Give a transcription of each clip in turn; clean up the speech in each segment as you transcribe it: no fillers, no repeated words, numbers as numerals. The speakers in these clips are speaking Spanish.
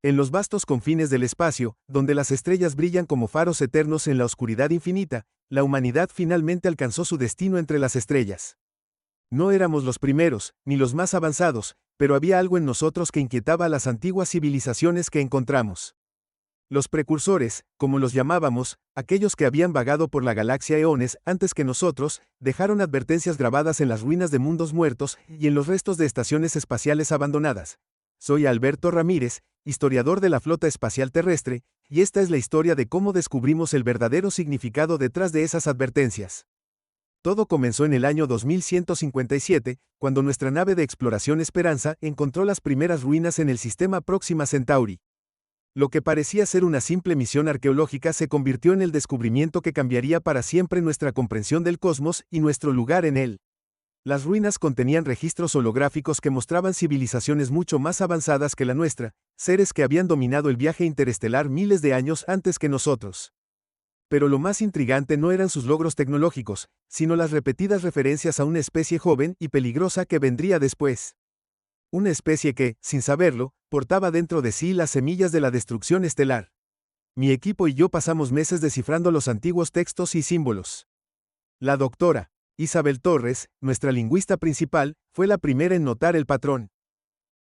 En los vastos confines del espacio, donde las estrellas brillan como faros eternos en la oscuridad infinita, la humanidad finalmente alcanzó su destino entre las estrellas. No éramos los primeros, ni los más avanzados, pero había algo en nosotros que inquietaba a las antiguas civilizaciones que encontramos. Los precursores, como los llamábamos, aquellos que habían vagado por la galaxia eones antes que nosotros, dejaron advertencias grabadas en las ruinas de mundos muertos y en los restos de estaciones espaciales abandonadas. Soy Alberto Ramírez, historiador de la Flota Espacial Terrestre, y esta es la historia de cómo descubrimos el verdadero significado detrás de esas advertencias. Todo comenzó en el año 2157, cuando nuestra nave de exploración Esperanza encontró las primeras ruinas en el sistema Próxima Centauri. Lo que parecía ser una simple misión arqueológica se convirtió en el descubrimiento que cambiaría para siempre nuestra comprensión del cosmos y nuestro lugar en él. Las ruinas contenían registros holográficos que mostraban civilizaciones mucho más avanzadas que la nuestra, seres que habían dominado el viaje interestelar miles de años antes que nosotros. Pero lo más intrigante no eran sus logros tecnológicos, sino las repetidas referencias a una especie joven y peligrosa que vendría después. Una especie que, sin saberlo, portaba dentro de sí las semillas de la destrucción estelar. Mi equipo y yo pasamos meses descifrando los antiguos textos y símbolos. La doctora Isabel Torres, nuestra lingüista principal, fue la primera en notar el patrón.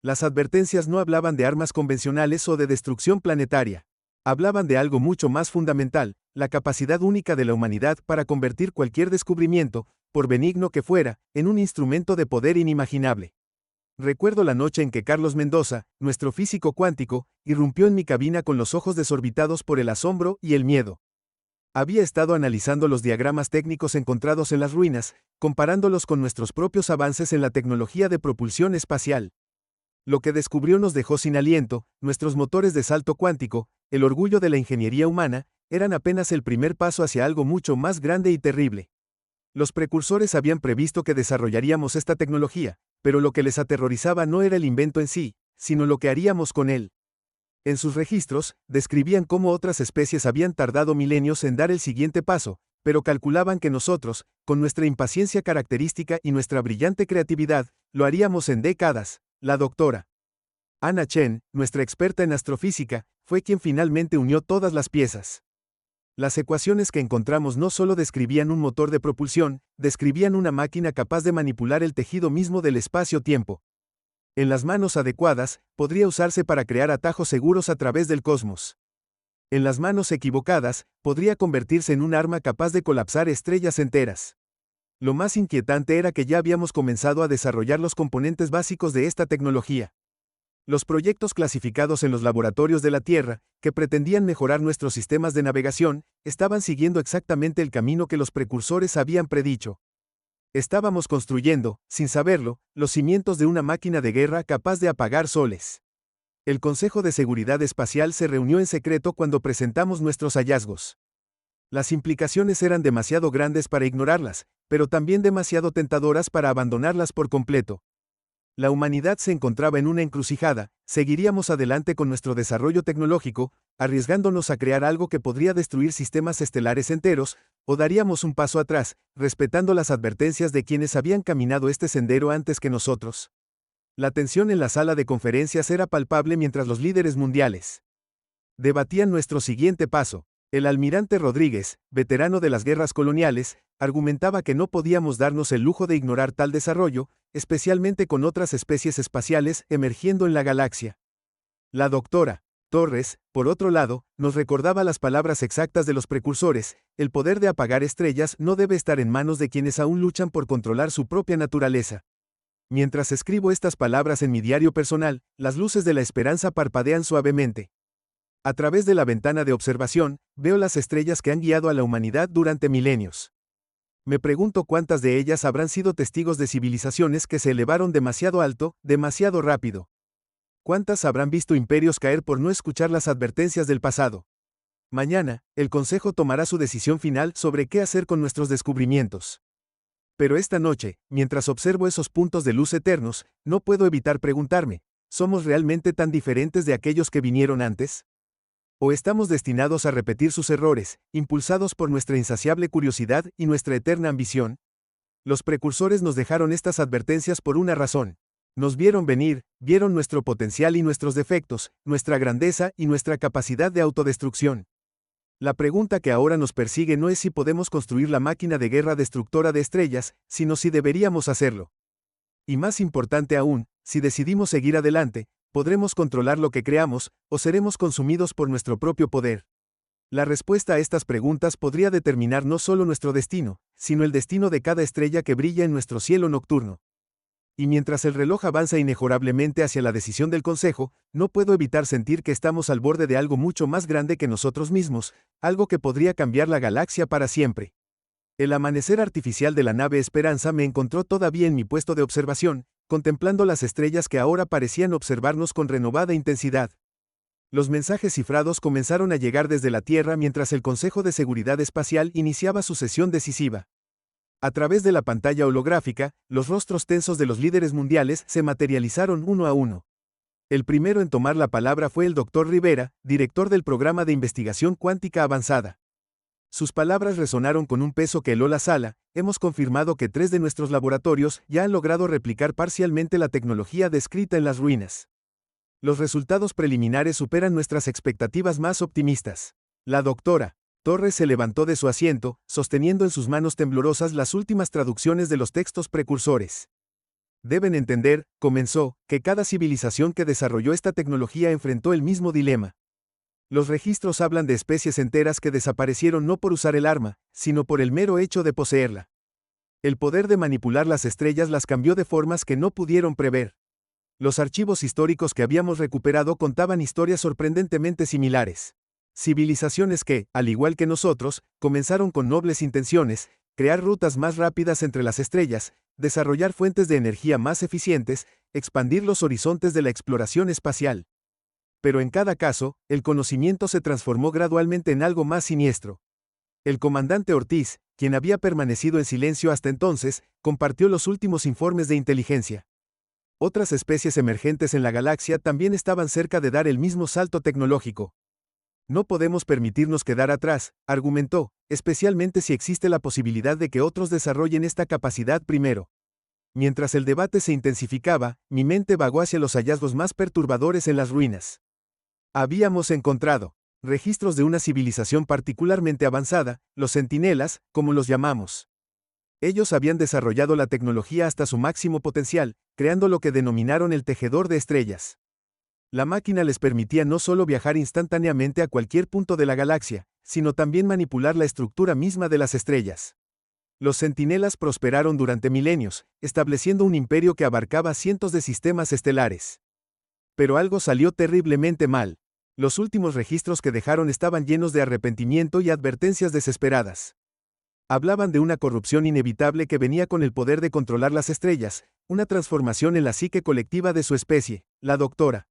Las advertencias no hablaban de armas convencionales o de destrucción planetaria. Hablaban de algo mucho más fundamental, la capacidad única de la humanidad para convertir cualquier descubrimiento, por benigno que fuera, en un instrumento de poder inimaginable. Recuerdo la noche en que Carlos Mendoza, nuestro físico cuántico, irrumpió en mi cabina con los ojos desorbitados por el asombro y el miedo. Había estado analizando los diagramas técnicos encontrados en las ruinas, comparándolos con nuestros propios avances en la tecnología de propulsión espacial. Lo que descubrió nos dejó sin aliento, nuestros motores de salto cuántico, el orgullo de la ingeniería humana, eran apenas el primer paso hacia algo mucho más grande y terrible. Los precursores habían previsto que desarrollaríamos esta tecnología, pero lo que les aterrorizaba no era el invento en sí, sino lo que haríamos con él. En sus registros, describían cómo otras especies habían tardado milenios en dar el siguiente paso, pero calculaban que nosotros, con nuestra impaciencia característica y nuestra brillante creatividad, lo haríamos en décadas. La doctora Anna Chen, nuestra experta en astrofísica, fue quien finalmente unió todas las piezas. Las ecuaciones que encontramos no solo describían un motor de propulsión, describían una máquina capaz de manipular el tejido mismo del espacio-tiempo. En las manos adecuadas, podría usarse para crear atajos seguros a través del cosmos. En las manos equivocadas, podría convertirse en un arma capaz de colapsar estrellas enteras. Lo más inquietante era que ya habíamos comenzado a desarrollar los componentes básicos de esta tecnología. Los proyectos clasificados en los laboratorios de la Tierra, que pretendían mejorar nuestros sistemas de navegación, estaban siguiendo exactamente el camino que los precursores habían predicho. Estábamos construyendo, sin saberlo, los cimientos de una máquina de guerra capaz de apagar soles. El Consejo de Seguridad Espacial se reunió en secreto cuando presentamos nuestros hallazgos. Las implicaciones eran demasiado grandes para ignorarlas, pero también demasiado tentadoras para abandonarlas por completo. La humanidad se encontraba en una encrucijada, seguiríamos adelante con nuestro desarrollo tecnológico, arriesgándonos a crear algo que podría destruir sistemas estelares enteros, o daríamos un paso atrás, respetando las advertencias de quienes habían caminado este sendero antes que nosotros. La tensión en la sala de conferencias era palpable mientras los líderes mundiales debatían nuestro siguiente paso. El almirante Rodríguez, veterano de las guerras coloniales, argumentaba que no podíamos darnos el lujo de ignorar tal desarrollo, especialmente con otras especies espaciales emergiendo en la galaxia. La doctora Torres, por otro lado, nos recordaba las palabras exactas de los precursores: el poder de apagar estrellas no debe estar en manos de quienes aún luchan por controlar su propia naturaleza. Mientras escribo estas palabras en mi diario personal, las luces de la esperanza parpadean suavemente. A través de la ventana de observación, veo las estrellas que han guiado a la humanidad durante milenios. Me pregunto cuántas de ellas habrán sido testigos de civilizaciones que se elevaron demasiado alto, demasiado rápido. ¿Cuántas habrán visto imperios caer por no escuchar las advertencias del pasado? Mañana, el Consejo tomará su decisión final sobre qué hacer con nuestros descubrimientos. Pero esta noche, mientras observo esos puntos de luz eternos, no puedo evitar preguntarme: ¿somos realmente tan diferentes de aquellos que vinieron antes? ¿O estamos destinados a repetir sus errores, impulsados por nuestra insaciable curiosidad y nuestra eterna ambición? Los precursores nos dejaron estas advertencias por una razón. Nos vieron venir, vieron nuestro potencial y nuestros defectos, nuestra grandeza y nuestra capacidad de autodestrucción. La pregunta que ahora nos persigue no es si podemos construir la máquina de guerra destructora de estrellas, sino si deberíamos hacerlo. Y más importante aún, si decidimos seguir adelante, ¿podremos controlar lo que creamos, o seremos consumidos por nuestro propio poder? La respuesta a estas preguntas podría determinar no solo nuestro destino, sino el destino de cada estrella que brilla en nuestro cielo nocturno. Y mientras el reloj avanza inexorablemente hacia la decisión del Consejo, no puedo evitar sentir que estamos al borde de algo mucho más grande que nosotros mismos, algo que podría cambiar la galaxia para siempre. El amanecer artificial de la nave Esperanza me encontró todavía en mi puesto de observación, contemplando las estrellas que ahora parecían observarnos con renovada intensidad. Los mensajes cifrados comenzaron a llegar desde la Tierra mientras el Consejo de Seguridad Espacial iniciaba su sesión decisiva. A través de la pantalla holográfica, los rostros tensos de los líderes mundiales se materializaron uno a uno. El primero en tomar la palabra fue el Dr. Rivera, director del Programa de Investigación Cuántica Avanzada. Sus palabras resonaron con un peso que heló la sala. Hemos confirmado que 3 de nuestros laboratorios ya han logrado replicar parcialmente la tecnología descrita en las ruinas. Los resultados preliminares superan nuestras expectativas más optimistas. La doctora Torres se levantó de su asiento, sosteniendo en sus manos temblorosas las últimas traducciones de los textos precursores. Deben entender, comenzó, que cada civilización que desarrolló esta tecnología enfrentó el mismo dilema. Los registros hablan de especies enteras que desaparecieron no por usar el arma, sino por el mero hecho de poseerla. El poder de manipular las estrellas las cambió de formas que no pudieron prever. Los archivos históricos que habíamos recuperado contaban historias sorprendentemente similares. Civilizaciones que, al igual que nosotros, comenzaron con nobles intenciones, crear rutas más rápidas entre las estrellas, desarrollar fuentes de energía más eficientes, expandir los horizontes de la exploración espacial. Pero en cada caso, el conocimiento se transformó gradualmente en algo más siniestro. El comandante Ortiz, quien había permanecido en silencio hasta entonces, compartió los últimos informes de inteligencia. Otras especies emergentes en la galaxia también estaban cerca de dar el mismo salto tecnológico. No podemos permitirnos quedar atrás, argumentó, especialmente si existe la posibilidad de que otros desarrollen esta capacidad primero. Mientras el debate se intensificaba, mi mente vagó hacia los hallazgos más perturbadores en las ruinas. Habíamos encontrado registros de una civilización particularmente avanzada, los centinelas, como los llamamos. Ellos habían desarrollado la tecnología hasta su máximo potencial, creando lo que denominaron el tejedor de estrellas. La máquina les permitía no solo viajar instantáneamente a cualquier punto de la galaxia, sino también manipular la estructura misma de las estrellas. Los centinelas prosperaron durante milenios, estableciendo un imperio que abarcaba cientos de sistemas estelares. Pero algo salió terriblemente mal. Los últimos registros que dejaron estaban llenos de arrepentimiento y advertencias desesperadas. Hablaban de una corrupción inevitable que venía con el poder de controlar las estrellas, una transformación en la psique colectiva de su especie. La doctora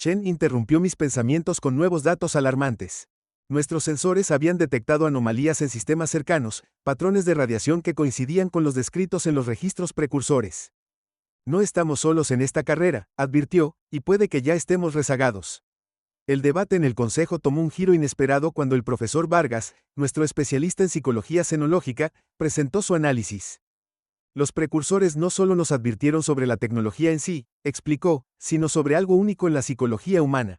Chen interrumpió mis pensamientos con nuevos datos alarmantes. Nuestros sensores habían detectado anomalías en sistemas cercanos, patrones de radiación que coincidían con los descritos en los registros precursores. No estamos solos en esta carrera, advirtió, y puede que ya estemos rezagados. El debate en el Consejo tomó un giro inesperado cuando el profesor Vargas, nuestro especialista en psicología xenológica, presentó su análisis. Los precursores no solo nos advirtieron sobre la tecnología en sí, explicó, sino sobre algo único en la psicología humana.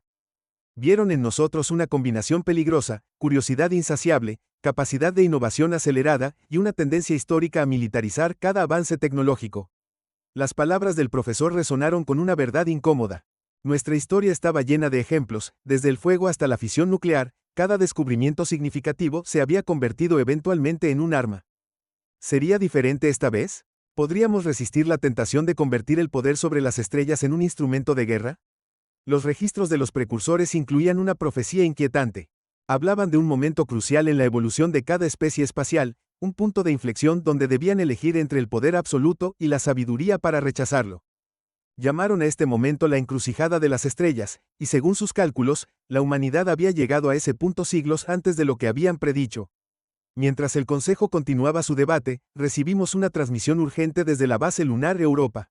Vieron en nosotros una combinación peligrosa, curiosidad insaciable, capacidad de innovación acelerada y una tendencia histórica a militarizar cada avance tecnológico. Las palabras del profesor resonaron con una verdad incómoda. Nuestra historia estaba llena de ejemplos, desde el fuego hasta la fisión nuclear, cada descubrimiento significativo se había convertido eventualmente en un arma. ¿Sería diferente esta vez? ¿Podríamos resistir la tentación de convertir el poder sobre las estrellas en un instrumento de guerra? Los registros de los precursores incluían una profecía inquietante. Hablaban de un momento crucial en la evolución de cada especie espacial, un punto de inflexión donde debían elegir entre el poder absoluto y la sabiduría para rechazarlo. Llamaron a este momento la encrucijada de las estrellas, y según sus cálculos, la humanidad había llegado a ese punto siglos antes de lo que habían predicho. Mientras el Consejo continuaba su debate, recibimos una transmisión urgente desde la base lunar Europa.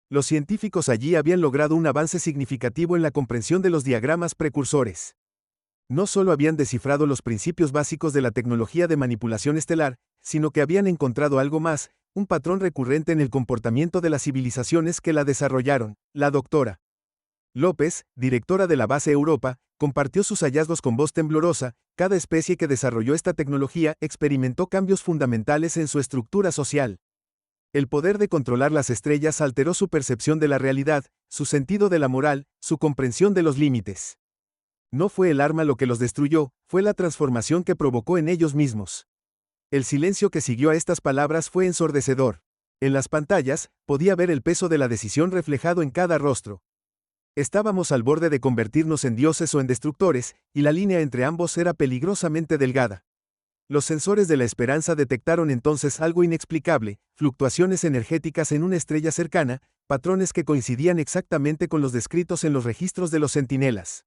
Los científicos allí habían logrado un avance significativo en la comprensión de los diagramas precursores. No solo habían descifrado los principios básicos de la tecnología de manipulación estelar, sino que habían encontrado algo más, un patrón recurrente en el comportamiento de las civilizaciones que la desarrollaron. La doctora López, directora de la base Europa, compartió sus hallazgos con voz temblorosa. Cada especie que desarrolló esta tecnología experimentó cambios fundamentales en su estructura social. El poder de controlar las estrellas alteró su percepción de la realidad, su sentido de la moral, su comprensión de los límites. No fue el arma lo que los destruyó, fue la transformación que provocó en ellos mismos. El silencio que siguió a estas palabras fue ensordecedor. En las pantallas, podía ver el peso de la decisión reflejado en cada rostro. Estábamos al borde de convertirnos en dioses o en destructores, y la línea entre ambos era peligrosamente delgada. Los sensores de la esperanza detectaron entonces algo inexplicable, fluctuaciones energéticas en una estrella cercana, patrones que coincidían exactamente con los descritos en los registros de los centinelas.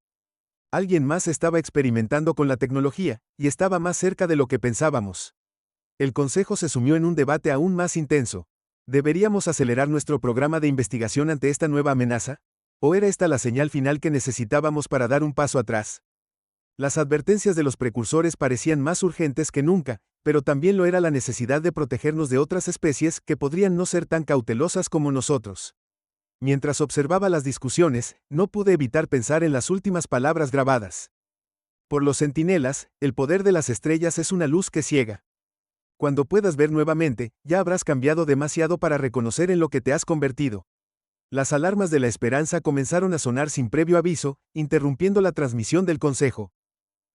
Alguien más estaba experimentando con la tecnología, y estaba más cerca de lo que pensábamos. El Consejo se sumió en un debate aún más intenso. ¿Deberíamos acelerar nuestro programa de investigación ante esta nueva amenaza? ¿O era esta la señal final que necesitábamos para dar un paso atrás? Las advertencias de los precursores parecían más urgentes que nunca, pero también lo era la necesidad de protegernos de otras especies que podrían no ser tan cautelosas como nosotros. Mientras observaba las discusiones, no pude evitar pensar en las últimas palabras grabadas. Por los centinelas, el poder de las estrellas es una luz que ciega. Cuando puedas ver nuevamente, ya habrás cambiado demasiado para reconocer en lo que te has convertido. Las alarmas de la esperanza comenzaron a sonar sin previo aviso, interrumpiendo la transmisión del Consejo.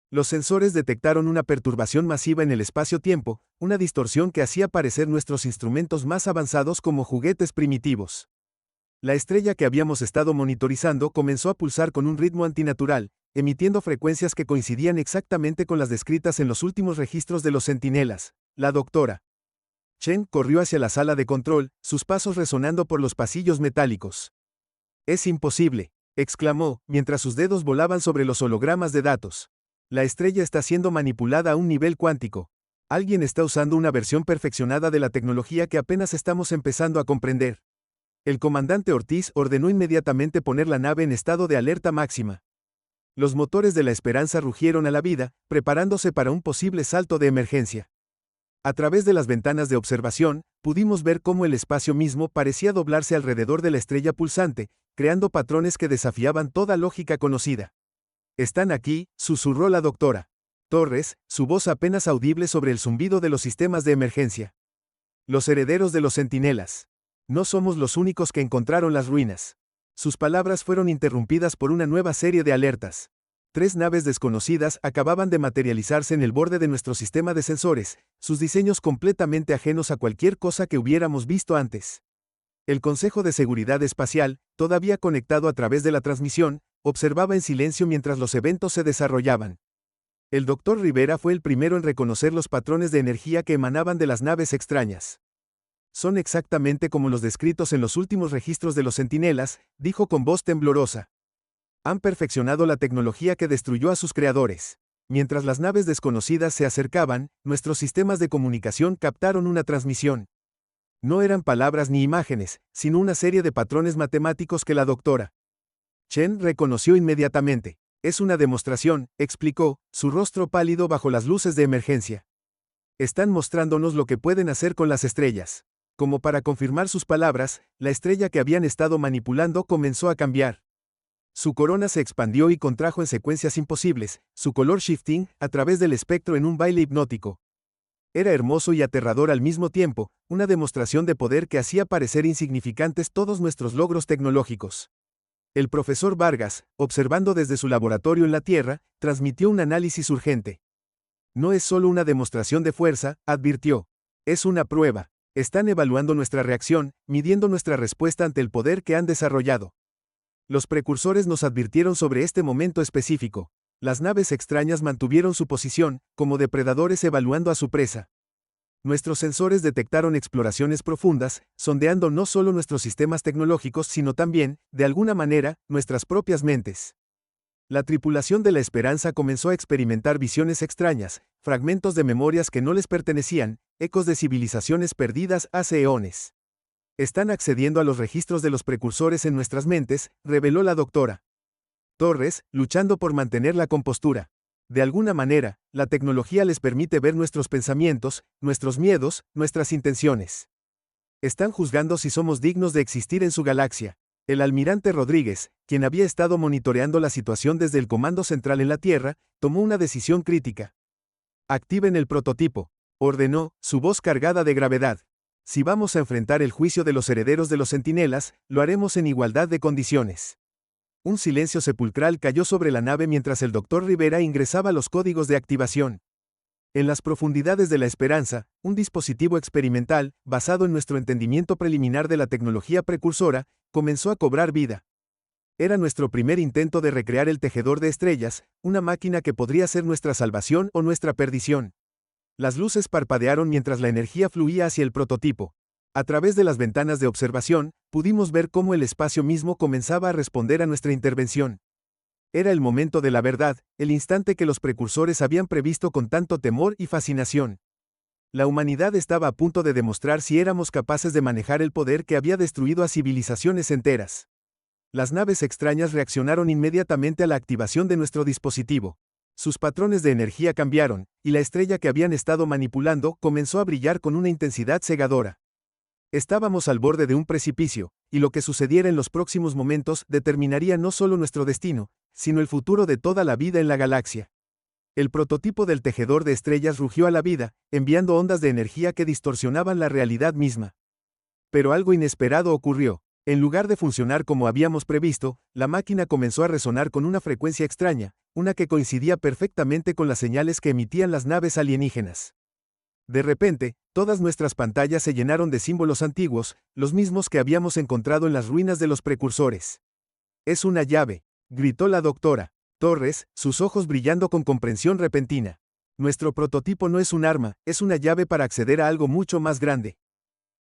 Los sensores detectaron una perturbación masiva en el espacio-tiempo, una distorsión que hacía parecer nuestros instrumentos más avanzados como juguetes primitivos. La estrella que habíamos estado monitorizando comenzó a pulsar con un ritmo antinatural, emitiendo frecuencias que coincidían exactamente con las descritas en los últimos registros de los centinelas. La doctora Chen corrió hacia la sala de control, sus pasos resonando por los pasillos metálicos. «Es imposible», exclamó, mientras sus dedos volaban sobre los hologramas de datos. «La estrella está siendo manipulada a un nivel cuántico. Alguien está usando una versión perfeccionada de la tecnología que apenas estamos empezando a comprender». El comandante Ortiz ordenó inmediatamente poner la nave en estado de alerta máxima. Los motores de la Esperanza rugieron a la vida, preparándose para un posible salto de emergencia. A través de las ventanas de observación, pudimos ver cómo el espacio mismo parecía doblarse alrededor de la estrella pulsante, creando patrones que desafiaban toda lógica conocida. «Están aquí», susurró la doctora Torres, su voz apenas audible sobre el zumbido de los sistemas de emergencia. «Los herederos de los centinelas. No somos los únicos que encontraron las ruinas». Sus palabras fueron interrumpidas por una nueva serie de alertas. 3 naves desconocidas acababan de materializarse en el borde de nuestro sistema de sensores, sus diseños completamente ajenos a cualquier cosa que hubiéramos visto antes. El Consejo de Seguridad Espacial, todavía conectado a través de la transmisión, observaba en silencio mientras los eventos se desarrollaban. El Dr. Rivera fue el primero en reconocer los patrones de energía que emanaban de las naves extrañas. «Son exactamente como los descritos en los últimos registros de los centinelas», dijo con voz temblorosa. «Han perfeccionado la tecnología que destruyó a sus creadores». Mientras las naves desconocidas se acercaban, nuestros sistemas de comunicación captaron una transmisión. No eran palabras ni imágenes, sino una serie de patrones matemáticos que la doctora Chen reconoció inmediatamente. «Es una demostración», explicó, su rostro pálido bajo las luces de emergencia. «Están mostrándonos lo que pueden hacer con las estrellas». Como para confirmar sus palabras, la estrella que habían estado manipulando comenzó a cambiar. Su corona se expandió y contrajo en secuencias imposibles, su color shifting, a través del espectro en un baile hipnótico. Era hermoso y aterrador al mismo tiempo, una demostración de poder que hacía parecer insignificantes todos nuestros logros tecnológicos. El profesor Vargas, observando desde su laboratorio en la Tierra, transmitió un análisis urgente. «No es solo una demostración de fuerza», advirtió. «Es una prueba. Están evaluando nuestra reacción, midiendo nuestra respuesta ante el poder que han desarrollado». Los precursores nos advirtieron sobre este momento específico. Las naves extrañas mantuvieron su posición, como depredadores evaluando a su presa. Nuestros sensores detectaron exploraciones profundas, sondeando no solo nuestros sistemas tecnológicos sino también, de alguna manera, nuestras propias mentes. La tripulación de la Esperanza comenzó a experimentar visiones extrañas, fragmentos de memorias que no les pertenecían, ecos de civilizaciones perdidas hace eones. «Están accediendo a los registros de los precursores en nuestras mentes», reveló la doctora Torres, luchando por mantener la compostura. «De alguna manera, la tecnología les permite ver nuestros pensamientos, nuestros miedos, nuestras intenciones». Están juzgando si somos dignos de existir en su galaxia. El almirante Rodríguez, quien había estado monitoreando la situación desde el comando central en la Tierra, tomó una decisión crítica. Activen el prototipo, ordenó, su voz cargada de gravedad. Si vamos a enfrentar el juicio de los herederos de los centinelas, lo haremos en igualdad de condiciones. Un silencio sepulcral cayó sobre la nave mientras el Dr. Rivera ingresaba los códigos de activación. En las profundidades de la Esperanza, un dispositivo experimental, basado en nuestro entendimiento preliminar de la tecnología precursora, comenzó a cobrar vida. Era nuestro primer intento de recrear el tejedor de estrellas, una máquina que podría ser nuestra salvación o nuestra perdición. Las luces parpadearon mientras la energía fluía hacia el prototipo. A través de las ventanas de observación, pudimos ver cómo el espacio mismo comenzaba a responder a nuestra intervención. Era el momento de la verdad, el instante que los precursores habían previsto con tanto temor y fascinación. La humanidad estaba a punto de demostrar si éramos capaces de manejar el poder que había destruido a civilizaciones enteras. Las naves extrañas reaccionaron inmediatamente a la activación de nuestro dispositivo. Sus patrones de energía cambiaron, y la estrella que habían estado manipulando comenzó a brillar con una intensidad cegadora. Estábamos al borde de un precipicio, y lo que sucediera en los próximos momentos determinaría no solo nuestro destino, sino el futuro de toda la vida en la galaxia. El prototipo del tejedor de estrellas rugió a la vida, enviando ondas de energía que distorsionaban la realidad misma. Pero algo inesperado ocurrió. En lugar de funcionar como habíamos previsto, la máquina comenzó a resonar con una frecuencia extraña, una que coincidía perfectamente con las señales que emitían las naves alienígenas. De repente, todas nuestras pantallas se llenaron de símbolos antiguos, los mismos que habíamos encontrado en las ruinas de los precursores. «Es una llave», gritó la doctora Torres, sus ojos brillando con comprensión repentina. «Nuestro prototipo no es un arma, es una llave para acceder a algo mucho más grande».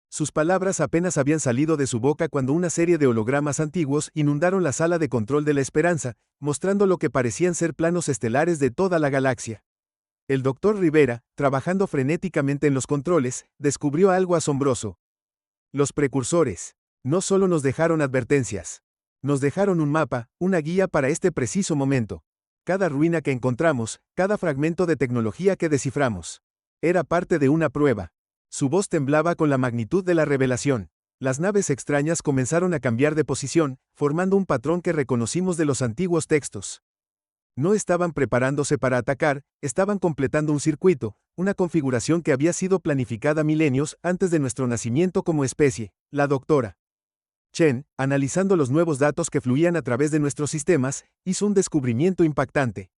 Sus palabras apenas habían salido de su boca cuando una serie de hologramas antiguos inundaron la sala de control de la Esperanza, mostrando lo que parecían ser planos estelares de toda la galaxia. El Dr. Rivera, trabajando frenéticamente en los controles, descubrió algo asombroso. Los precursores no solo nos dejaron advertencias. Nos dejaron un mapa, una guía para este preciso momento. Cada ruina que encontramos, cada fragmento de tecnología que desciframos, era parte de una prueba. Su voz temblaba con la magnitud de la revelación. Las naves extrañas comenzaron a cambiar de posición, formando un patrón que reconocimos de los antiguos textos. No estaban preparándose para atacar, estaban completando un circuito, una configuración que había sido planificada milenios antes de nuestro nacimiento como especie. La doctora Chen, analizando los nuevos datos que fluían a través de nuestros sistemas, hizo un descubrimiento impactante.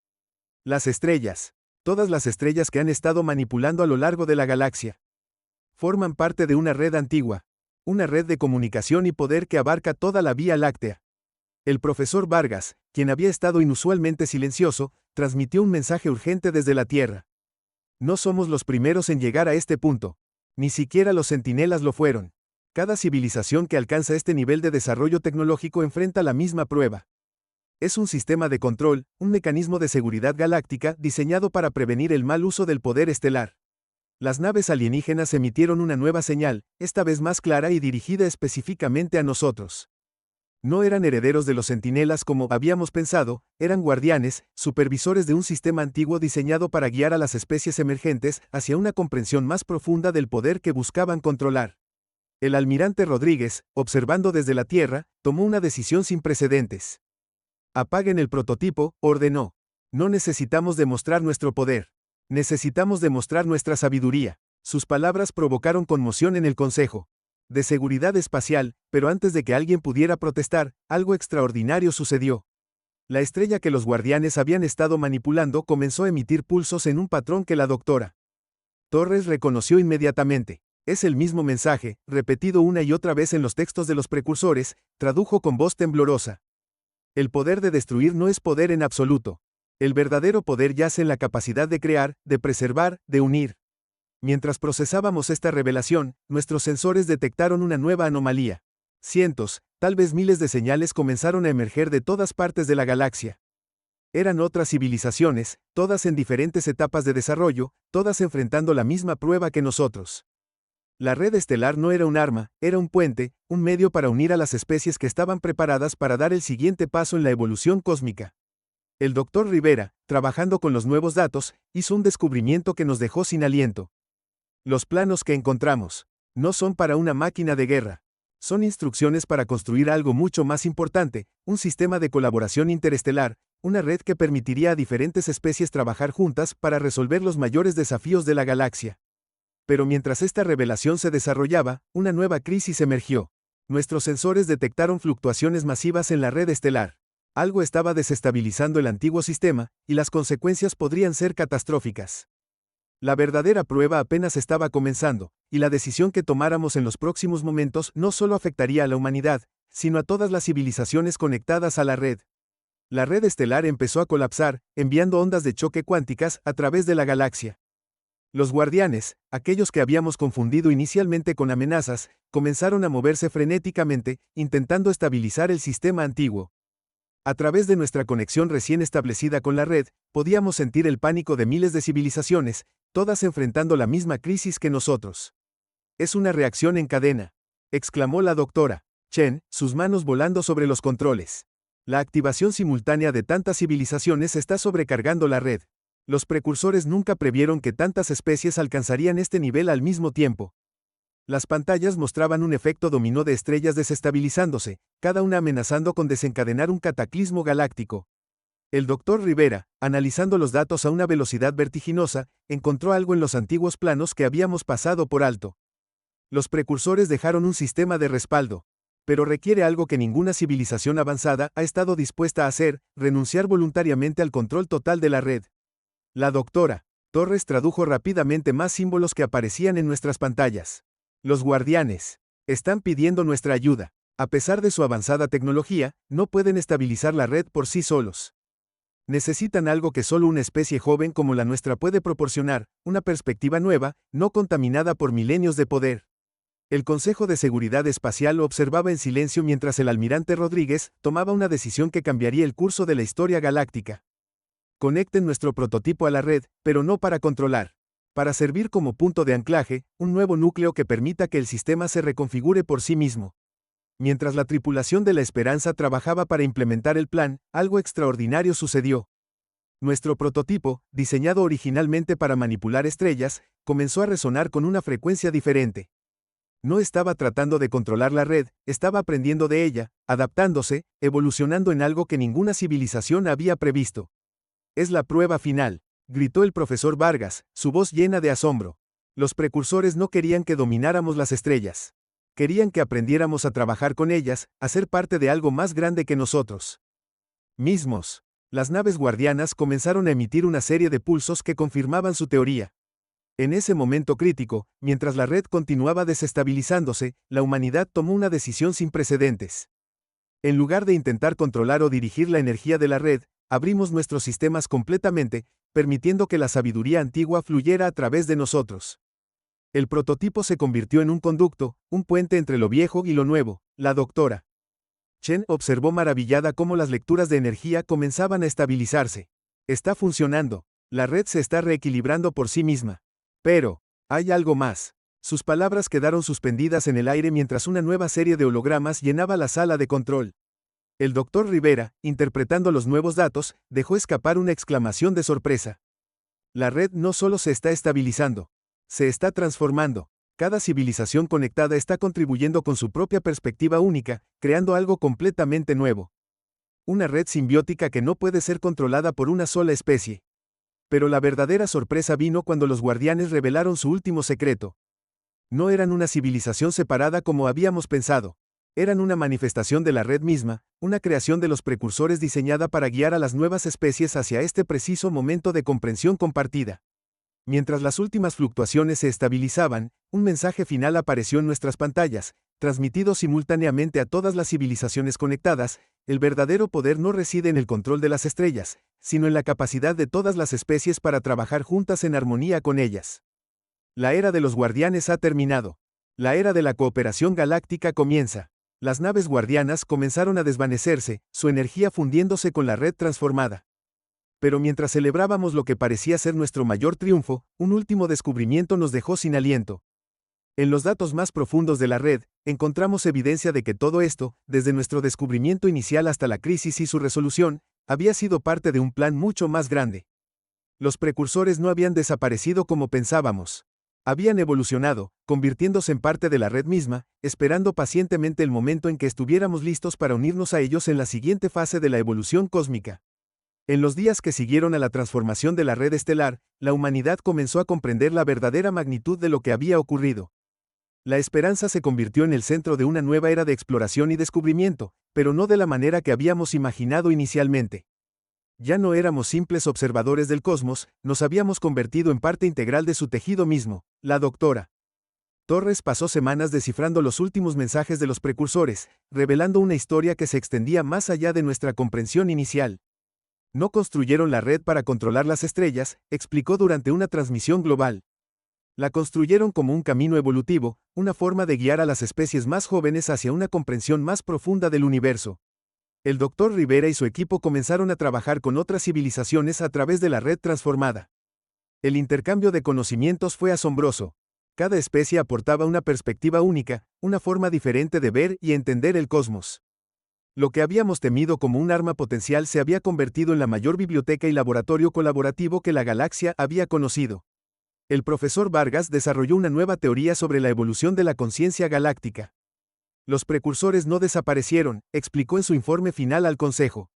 Las estrellas, todas las estrellas que han estado manipulando a lo largo de la galaxia, forman parte de una red antigua, una red de comunicación y poder que abarca toda la Vía Láctea. El profesor Vargas, quien había estado inusualmente silencioso, transmitió un mensaje urgente desde la Tierra. No somos los primeros en llegar a este punto. Ni siquiera los centinelas lo fueron. Cada civilización que alcanza este nivel de desarrollo tecnológico enfrenta la misma prueba. Es un sistema de control, un mecanismo de seguridad galáctica diseñado para prevenir el mal uso del poder estelar. Las naves alienígenas emitieron una nueva señal, esta vez más clara y dirigida específicamente a nosotros. No eran herederos de los centinelas como habíamos pensado, eran guardianes, supervisores de un sistema antiguo diseñado para guiar a las especies emergentes hacia una comprensión más profunda del poder que buscaban controlar. El almirante Rodríguez, observando desde la Tierra, tomó una decisión sin precedentes. «Apaguen el prototipo», ordenó. «No necesitamos demostrar nuestro poder. Necesitamos demostrar nuestra sabiduría». Sus palabras provocaron conmoción en el Consejo de Seguridad Espacial, pero antes de que alguien pudiera protestar, algo extraordinario sucedió. La estrella que los guardianes habían estado manipulando comenzó a emitir pulsos en un patrón que la doctora Torres reconoció inmediatamente. Es el mismo mensaje, repetido una y otra vez en los textos de los precursores, tradujo con voz temblorosa. El poder de destruir no es poder en absoluto. El verdadero poder yace en la capacidad de crear, de preservar, de unir. Mientras procesábamos esta revelación, nuestros sensores detectaron una nueva anomalía. Cientos, tal vez miles de señales comenzaron a emerger de todas partes de la galaxia. Eran otras civilizaciones, todas en diferentes etapas de desarrollo, todas enfrentando la misma prueba que nosotros. La red estelar no era un arma, era un puente, un medio para unir a las especies que estaban preparadas para dar el siguiente paso en la evolución cósmica. El Dr. Rivera, trabajando con los nuevos datos, hizo un descubrimiento que nos dejó sin aliento. Los planos que encontramos No son para una máquina de guerra. Son instrucciones para construir algo mucho más importante, un sistema de colaboración interestelar, una red que permitiría a diferentes especies trabajar juntas para resolver los mayores desafíos de la galaxia. Pero mientras esta revelación se desarrollaba, una nueva crisis emergió. Nuestros sensores detectaron fluctuaciones masivas en la red estelar. Algo estaba desestabilizando el antiguo sistema, y las consecuencias podrían ser catastróficas. La verdadera prueba apenas estaba comenzando, y la decisión que tomáramos en los próximos momentos no solo afectaría a la humanidad, sino a todas las civilizaciones conectadas a la red. La red estelar empezó a colapsar, enviando ondas de choque cuánticas a través de la galaxia. Los guardianes, aquellos que habíamos confundido inicialmente con amenazas, comenzaron a moverse frenéticamente, intentando estabilizar el sistema antiguo. A través de nuestra conexión recién establecida con la red, podíamos sentir el pánico de miles de civilizaciones, todas enfrentando la misma crisis que nosotros. Es una reacción en cadena, exclamó la doctora Chen, sus manos volando sobre los controles. La activación simultánea de tantas civilizaciones está sobrecargando la red. Los precursores nunca previeron que tantas especies alcanzarían este nivel al mismo tiempo. Las pantallas mostraban un efecto dominó de estrellas desestabilizándose, cada una amenazando con desencadenar un cataclismo galáctico. El Dr. Rivera, analizando los datos a una velocidad vertiginosa, encontró algo en los antiguos planos que habíamos pasado por alto. Los precursores dejaron un sistema de respaldo, pero requiere algo que ninguna civilización avanzada ha estado dispuesta a hacer, renunciar voluntariamente al control total de la red. La doctora Torres tradujo rápidamente más símbolos que aparecían en nuestras pantallas. Los guardianes están pidiendo nuestra ayuda. A pesar de su avanzada tecnología, no pueden estabilizar la red por sí solos. Necesitan algo que solo una especie joven como la nuestra puede proporcionar, una perspectiva nueva, no contaminada por milenios de poder. El Consejo de Seguridad Espacial observaba en silencio mientras el almirante Rodríguez tomaba una decisión que cambiaría el curso de la historia galáctica. Conecten nuestro prototipo a la red, pero no para controlar. Para servir como punto de anclaje, un nuevo núcleo que permita que el sistema se reconfigure por sí mismo. Mientras la tripulación de la Esperanza trabajaba para implementar el plan, algo extraordinario sucedió. Nuestro prototipo, diseñado originalmente para manipular estrellas, comenzó a resonar con una frecuencia diferente. No estaba tratando de controlar la red, estaba aprendiendo de ella, adaptándose, evolucionando en algo que ninguna civilización había previsto. Es la prueba final, gritó el profesor Vargas, su voz llena de asombro. Los precursores no querían que domináramos las estrellas. Querían que aprendiéramos a trabajar con ellas, a ser parte de algo más grande que nosotros mismos. Las naves guardianas comenzaron a emitir una serie de pulsos que confirmaban su teoría. En ese momento crítico, mientras la red continuaba desestabilizándose, la humanidad tomó una decisión sin precedentes. En lugar de intentar controlar o dirigir la energía de la red, abrimos nuestros sistemas completamente, permitiendo que la sabiduría antigua fluyera a través de nosotros. El prototipo se convirtió en un conducto, un puente entre lo viejo y lo nuevo. La doctora Chen observó maravillada cómo las lecturas de energía comenzaban a estabilizarse. Está funcionando. La red se está reequilibrando por sí misma. Pero, hay algo más. Sus palabras quedaron suspendidas en el aire mientras una nueva serie de hologramas llenaba la sala de control. El Dr. Rivera, interpretando los nuevos datos, dejó escapar una exclamación de sorpresa. La red no solo se está estabilizando, se está transformando. Cada civilización conectada está contribuyendo con su propia perspectiva única, creando algo completamente nuevo. Una red simbiótica que no puede ser controlada por una sola especie. Pero la verdadera sorpresa vino cuando los guardianes revelaron su último secreto. No eran una civilización separada como habíamos pensado. Eran una manifestación de la red misma, una creación de los precursores diseñada para guiar a las nuevas especies hacia este preciso momento de comprensión compartida. Mientras las últimas fluctuaciones se estabilizaban, un mensaje final apareció en nuestras pantallas, transmitido simultáneamente a todas las civilizaciones conectadas. El verdadero poder no reside en el control de las estrellas, sino en la capacidad de todas las especies para trabajar juntas en armonía con ellas. La era de los guardianes ha terminado. La era de la cooperación galáctica comienza. Las naves guardianas comenzaron a desvanecerse, su energía fundiéndose con la red transformada. Pero mientras celebrábamos lo que parecía ser nuestro mayor triunfo, un último descubrimiento nos dejó sin aliento. En los datos más profundos de la red, encontramos evidencia de que todo esto, desde nuestro descubrimiento inicial hasta la crisis y su resolución, había sido parte de un plan mucho más grande. Los precursores no habían desaparecido como pensábamos. Habían evolucionado, convirtiéndose en parte de la red misma, esperando pacientemente el momento en que estuviéramos listos para unirnos a ellos en la siguiente fase de la evolución cósmica. En los días que siguieron a la transformación de la red estelar, la humanidad comenzó a comprender la verdadera magnitud de lo que había ocurrido. La esperanza se convirtió en el centro de una nueva era de exploración y descubrimiento, pero no de la manera que habíamos imaginado inicialmente. Ya no éramos simples observadores del cosmos, nos habíamos convertido en parte integral de su tejido mismo. La doctora Torres pasó semanas descifrando los últimos mensajes de los precursores, revelando una historia que se extendía más allá de nuestra comprensión inicial. No construyeron la red para controlar las estrellas, explicó durante una transmisión global. La construyeron como un camino evolutivo, una forma de guiar a las especies más jóvenes hacia una comprensión más profunda del universo. El Dr. Rivera y su equipo comenzaron a trabajar con otras civilizaciones a través de la red transformada. El intercambio de conocimientos fue asombroso. Cada especie aportaba una perspectiva única, una forma diferente de ver y entender el cosmos. Lo que habíamos temido como un arma potencial se había convertido en la mayor biblioteca y laboratorio colaborativo que la galaxia había conocido. El profesor Vargas desarrolló una nueva teoría sobre la evolución de la conciencia galáctica. Los precursores no desaparecieron, explicó en su informe final al Consejo.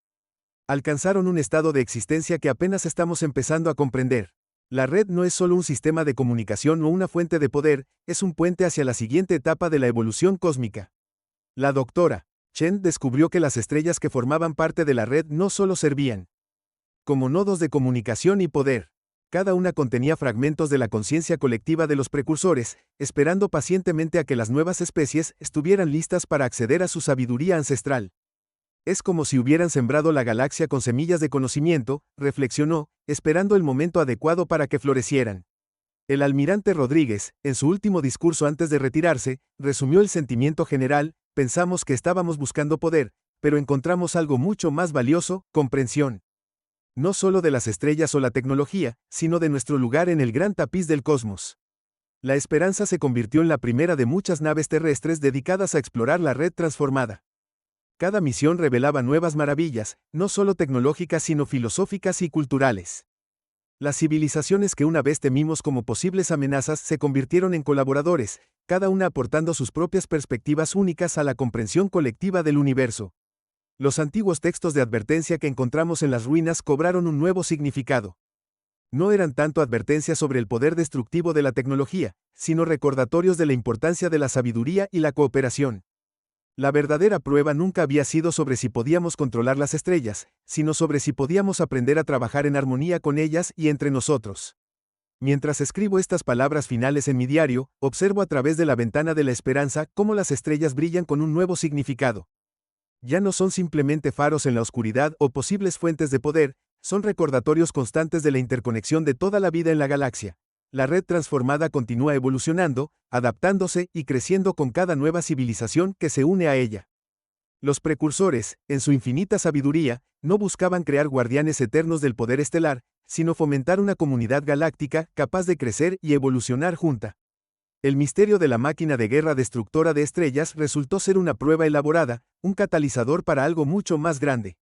Alcanzaron un estado de existencia que apenas estamos empezando a comprender. La red no es solo un sistema de comunicación o una fuente de poder, es un puente hacia la siguiente etapa de la evolución cósmica. La doctora Chen descubrió que las estrellas que formaban parte de la red no solo servían como nodos de comunicación y poder. Cada una contenía fragmentos de la conciencia colectiva de los precursores, esperando pacientemente a que las nuevas especies estuvieran listas para acceder a su sabiduría ancestral. Es como si hubieran sembrado la galaxia con semillas de conocimiento, reflexionó, esperando el momento adecuado para que florecieran. El almirante Rodríguez, en su último discurso antes de retirarse, resumió el sentimiento general: pensamos que estábamos buscando poder, pero encontramos algo mucho más valioso: comprensión. No solo de las estrellas o la tecnología, sino de nuestro lugar en el gran tapiz del cosmos. La Esperanza se convirtió en la primera de muchas naves terrestres dedicadas a explorar la red transformada. Cada misión revelaba nuevas maravillas, no solo tecnológicas sino filosóficas y culturales. Las civilizaciones que una vez temimos como posibles amenazas se convirtieron en colaboradores, cada una aportando sus propias perspectivas únicas a la comprensión colectiva del universo. Los antiguos textos de advertencia que encontramos en las ruinas cobraron un nuevo significado. No eran tanto advertencias sobre el poder destructivo de la tecnología, sino recordatorios de la importancia de la sabiduría y la cooperación. La verdadera prueba nunca había sido sobre si podíamos controlar las estrellas, sino sobre si podíamos aprender a trabajar en armonía con ellas y entre nosotros. Mientras escribo estas palabras finales en mi diario, observo a través de la ventana de la esperanza cómo las estrellas brillan con un nuevo significado. Ya no son simplemente faros en la oscuridad o posibles fuentes de poder, son recordatorios constantes de la interconexión de toda la vida en la galaxia. La red transformada continúa evolucionando, adaptándose y creciendo con cada nueva civilización que se une a ella. Los precursores, en su infinita sabiduría, no buscaban crear guardianes eternos del poder estelar, sino fomentar una comunidad galáctica capaz de crecer y evolucionar junta. El misterio de la máquina de guerra destructora de estrellas resultó ser una prueba elaborada, un catalizador para algo mucho más grande.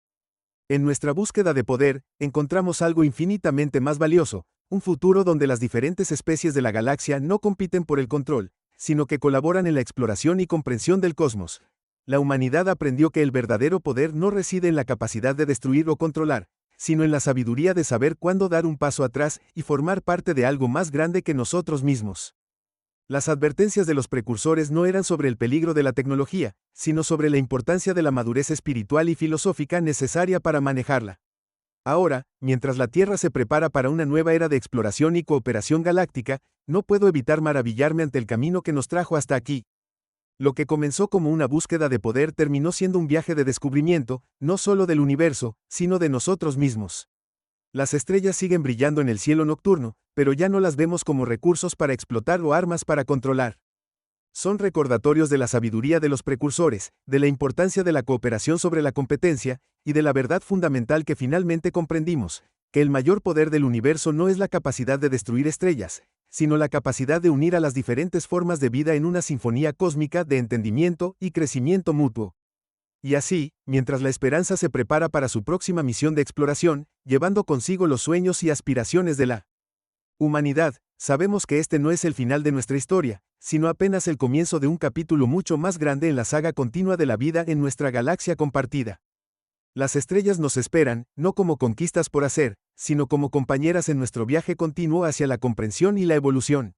En nuestra búsqueda de poder, encontramos algo infinitamente más valioso, un futuro donde las diferentes especies de la galaxia no compiten por el control, sino que colaboran en la exploración y comprensión del cosmos. La humanidad aprendió que el verdadero poder no reside en la capacidad de destruir o controlar, sino en la sabiduría de saber cuándo dar un paso atrás y formar parte de algo más grande que nosotros mismos. Las advertencias de los precursores no eran sobre el peligro de la tecnología, sino sobre la importancia de la madurez espiritual y filosófica necesaria para manejarla. Ahora, mientras la Tierra se prepara para una nueva era de exploración y cooperación galáctica, no puedo evitar maravillarme ante el camino que nos trajo hasta aquí. Lo que comenzó como una búsqueda de poder terminó siendo un viaje de descubrimiento, no solo del universo, sino de nosotros mismos. Las estrellas siguen brillando en el cielo nocturno, pero ya no las vemos como recursos para explotar o armas para controlar. Son recordatorios de la sabiduría de los precursores, de la importancia de la cooperación sobre la competencia, y de la verdad fundamental que finalmente comprendimos, que el mayor poder del universo no es la capacidad de destruir estrellas, sino la capacidad de unir a las diferentes formas de vida en una sinfonía cósmica de entendimiento y crecimiento mutuo. Y así, mientras la esperanza se prepara para su próxima misión de exploración, llevando consigo los sueños y aspiraciones de la humanidad, Sabemos que este no es el final de nuestra historia, sino apenas el comienzo de un capítulo mucho más grande en la saga continua de la vida en nuestra galaxia compartida. Las estrellas nos esperan, no como conquistas por hacer, sino como compañeras en nuestro viaje continuo hacia la comprensión y la evolución.